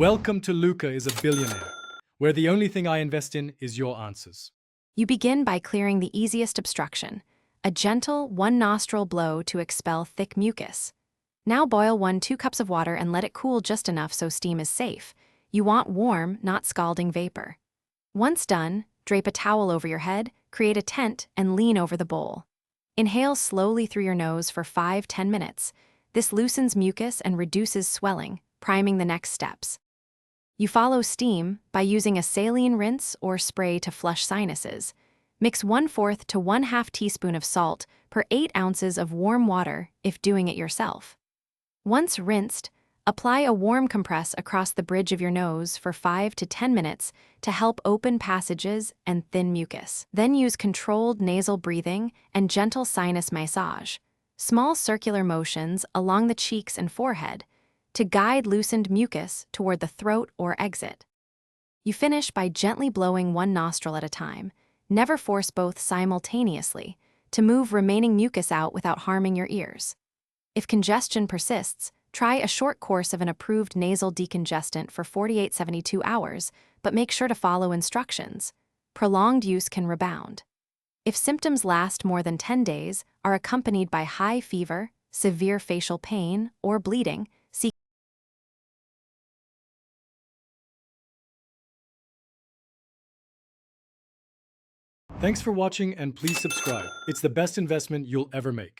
Welcome to Luca is a billionaire, where the only thing I invest in is your answers. You begin by clearing the easiest obstruction, a gentle one-nostril blow to expel thick mucus. Now boil 2 cups of water and let it cool just enough so steam is safe. You want warm, not scalding vapor. Once done, drape a towel over your head, create a tent, and lean over the bowl. Inhale slowly through your nose for 5–10 minutes. This loosens mucus and reduces swelling, priming the next steps. You follow steam by using a saline rinse or spray to flush sinuses. Mix 1/4 to 1/2 teaspoon of salt per 8 ounces of warm water if doing it yourself. Once rinsed, apply a warm compress across the bridge of your nose for 5 to 10 minutes to help open passages and thin mucus. Then use controlled nasal breathing and gentle sinus massage, small circular motions along the cheeks and forehead, to guide loosened mucus toward the throat or exit. You finish by gently blowing one nostril at a time. Never force both simultaneously to move remaining mucus out without harming your ears. If congestion persists, try a short course of an approved nasal decongestant for 48–72 hours, but make sure to follow instructions. Prolonged use can rebound. If symptoms last more than 10 days, are accompanied by high fever, severe facial pain, or bleeding, seek Thanks for watching and please subscribe. It's the best investment you'll ever make.